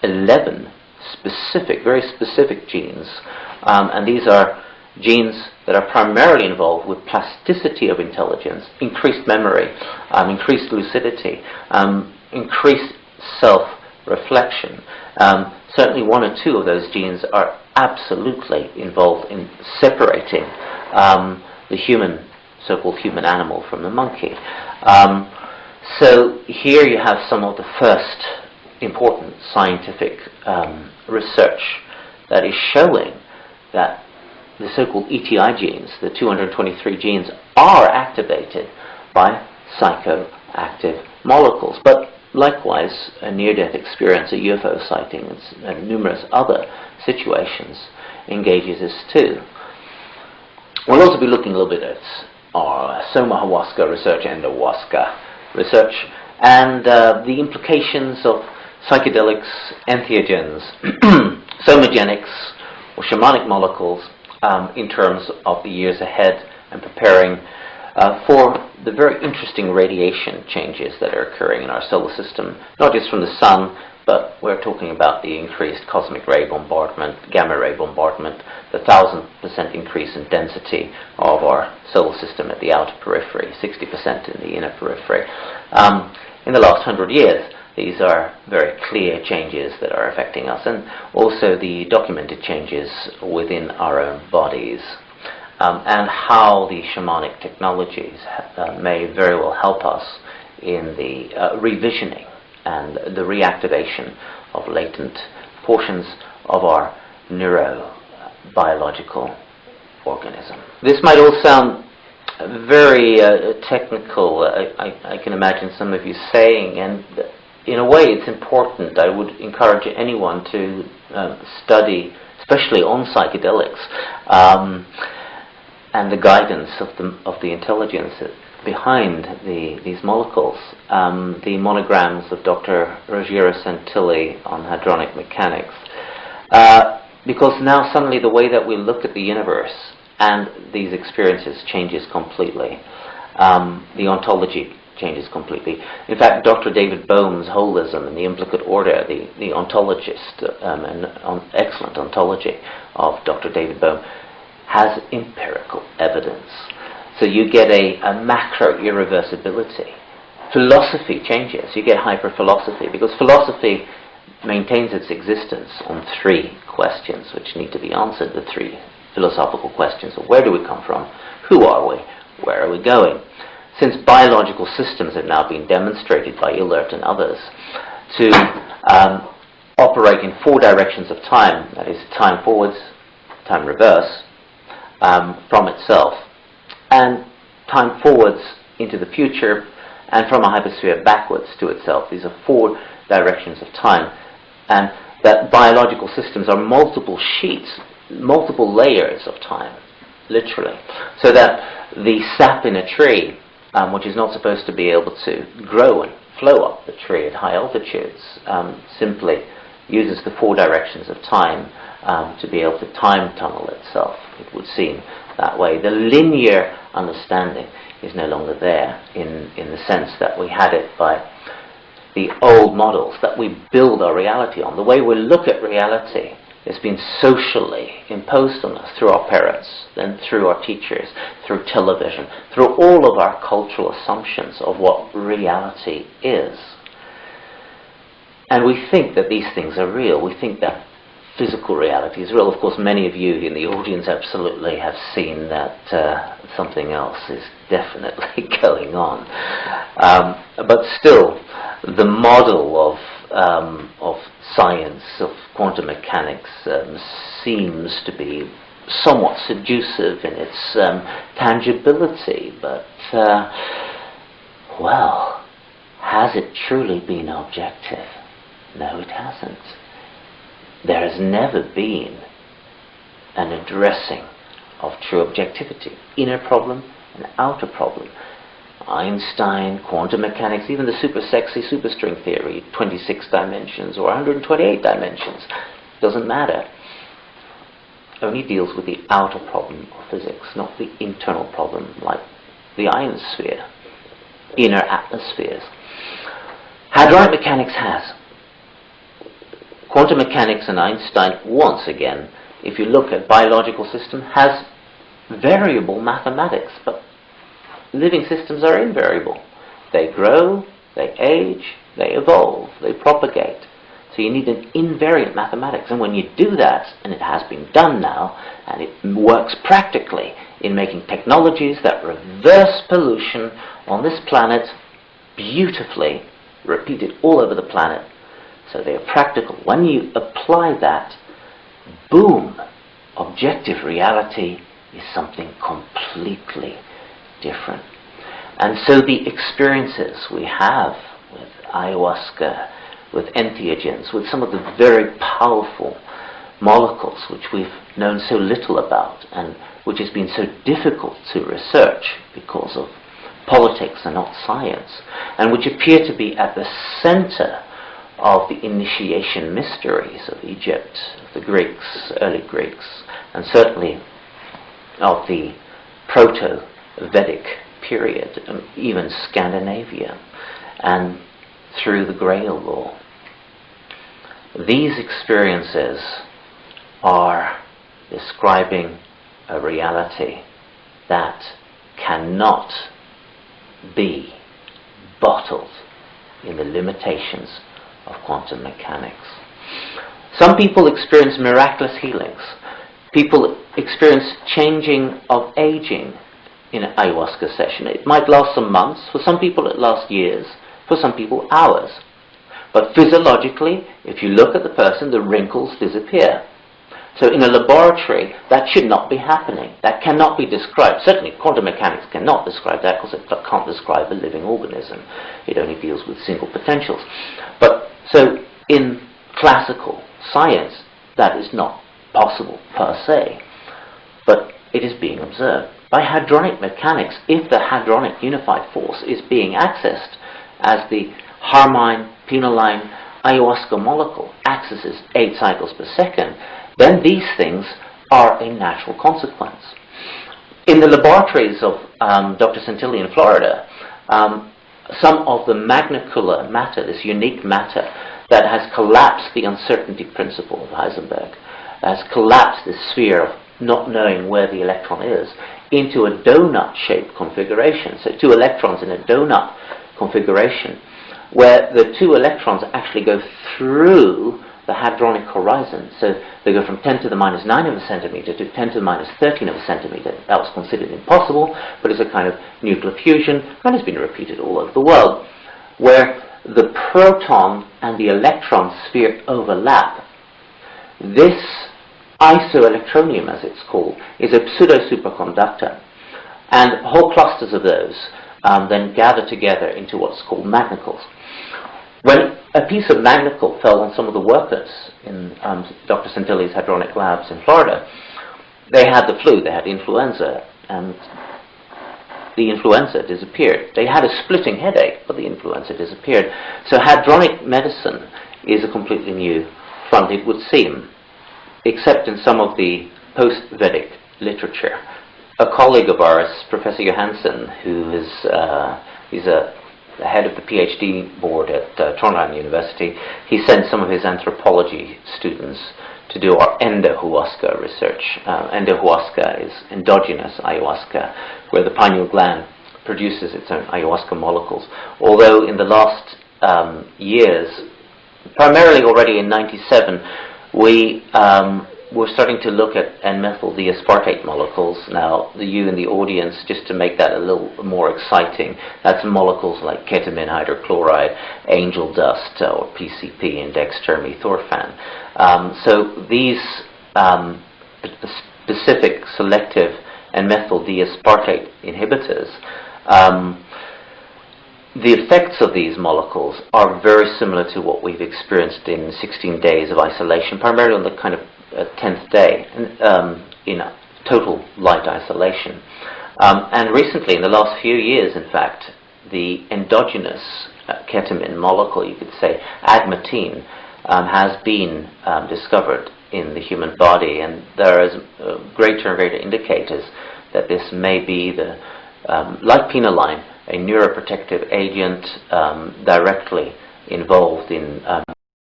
11 specific, very specific genes, and these are genes that are primarily involved with plasticity of intelligence, increased memory, increased lucidity, increased self-reflection. Certainly one or two of those genes are absolutely involved in separating the human, so-called human animal from the monkey. So here you have some of the first important scientific research that is showing that the so-called ETI genes, the 223 genes, are activated by psychoactive molecules. But likewise, a near-death experience, a UFO sighting, and numerous other situations engages this too. We'll also be looking a little bit at our Soma-Ayahuasca research and Ayahuasca research, and the implications of psychedelics, entheogens, somogenics, or shamanic molecules in terms of the years ahead, and preparing for the very interesting radiation changes that are occurring in our solar system, not just from the sun, but we're talking about the increased cosmic ray bombardment, gamma ray bombardment, the 1000% increase in density of our solar system at the outer periphery, 60% in the inner periphery. In the last 100 years, these are very clear changes that are affecting us, and also the documented changes within our own bodies, and how the shamanic technologies may very well help us in the revisioning and the reactivation of latent portions of our neurobiological organism. This might all sound very technical, I can imagine some of you saying, and in a way it's important. I would encourage anyone to study, especially on psychedelics, and the guidance of the intelligence behind these molecules. The monograms of Dr. Ruggiero Santilli on hadronic mechanics, because now suddenly the way that we look at the universe and these experiences changes completely. The ontology changes completely. In fact, Dr. David Bohm's holism and the implicate order, the ontologist, and excellent ontology of Dr. David Bohm, has empirical evidence. So you get a macro irreversibility. Philosophy changes. You get hyper-philosophy, because philosophy maintains its existence on three questions which need to be answered, the three philosophical questions of where do we come from, who are we, where are we going. Since biological systems have now been demonstrated by Illert and others to operate in four directions of time, that is time forwards, time reverse, from itself, and time forwards into the future, and from a hypersphere backwards to itself. These are four directions of time, and that biological systems are multiple sheets, multiple layers of time, literally, so that the sap in a tree, which is not supposed to be able to grow and flow up the tree at high altitudes, simply uses the four directions of time to be able to time tunnel itself, it would seem that way. The linear understanding is no longer there in the sense that we had it by the old models that we build our reality on. The way we look at reality has been socially imposed on us through our parents, then through our teachers, through television, through all of our cultural assumptions of what reality is. And we think that these things are real. We think that physical reality is real. Of course, many of you in the audience absolutely have seen that something else is definitely going on. But still, the model of science, of quantum mechanics, seems to be somewhat seductive in its tangibility. But, well, has it truly been objective? No, it hasn't. There has never been an addressing of true objectivity. Inner problem and outer problem. Einstein, quantum mechanics, even the super sexy superstring theory, 26 dimensions or 128 dimensions, doesn't matter. Only deals with the outer problem of physics, not the internal problem like the ionosphere, inner atmospheres. Hadronic mechanics has. quantum mechanics and Einstein, once again, if you look at biological system, has variable mathematics, but living systems are invariable. They grow, they age, they evolve, they propagate. So you need an invariant mathematics, and when you do that, and it has been done now, and it works practically in making technologies that reverse pollution on this planet beautifully, repeated all over the planet, so they are practical. When you apply that, boom, objective reality is something completely different. And so the experiences we have with ayahuasca, with entheogens, with some of the very powerful molecules which we've known so little about and which has been so difficult to research because of politics and not science, and which appear to be at the center of the initiation mysteries of Egypt, of the Greeks, early Greeks, and certainly of the Proto-Vedic period, and even Scandinavia, and through the Grail law. These experiences are describing a reality that cannot be bottled in the limitations of quantum mechanics. Some people experience miraculous healings. People experience changing of aging in an ayahuasca session. It might last some months. For some people it lasts years. For some people hours. But physiologically, if you look at the person, the wrinkles disappear. So in a laboratory, that should not be happening. That cannot be described. Certainly quantum mechanics cannot describe that, because it can't describe a living organism. It only deals with single potentials. But so in classical science, that is not possible per se. But it is being observed. By hadronic mechanics, if the hadronic unified force is being accessed as the harmine, penoline, ayahuasca molecule accesses 8 cycles per second, then these things are a natural consequence. In the laboratories of Dr. Santilli in Florida, some of the magnicular matter, this unique matter that has collapsed the uncertainty principle of Heisenberg, has collapsed the sphere of not knowing where the electron is, into a donut-shaped configuration. So 2 electrons in a donut configuration, where the 2 electrons actually go through the hadronic horizon. So they go from 10 to the minus 9 of a centimeter to 10 to the minus 13 of a centimeter. That was considered impossible, but it's a kind of nuclear fusion, and it's been repeated all over the world, where the proton and the electron sphere overlap. This isoelectronium, as it's called, is a pseudo-superconductor, and whole clusters of those then gather together into what's called magnicles. When a piece of magnicle fell on some of the workers in Dr. Santilli's hadronic labs in Florida, they had the flu, they had influenza, and the influenza disappeared. They had a splitting headache, but the influenza disappeared. So hadronic medicine is a completely new front, it would seem, except in some of the post-Vedic literature. A colleague of ours, Professor Johansson, who is he's the head of the PhD board at Trondheim University, he sent some of his anthropology students to do our endohuasca research. Endohuasca is endogenous ayahuasca, where the pineal gland produces its own ayahuasca molecules. Although in the last years, primarily already in '97, we're starting to look at N-methyl D-aspartate molecules. Now, you in the audience, just to make that a little more exciting, that's molecules like ketamine hydrochloride, angel dust, or PCP, and dextermethorphan. So these specific selective N-methyl D-aspartate inhibitors, the effects of these molecules are very similar to what we've experienced in 16 days of isolation, primarily on the kind of 10th day, in total light isolation. And recently, in the last few years, in fact, the endogenous ketamine molecule, you could say, agmatine, has been discovered in the human body, and there is greater and greater indicators that this may be the, like penoline, a neuroprotective agent directly involved in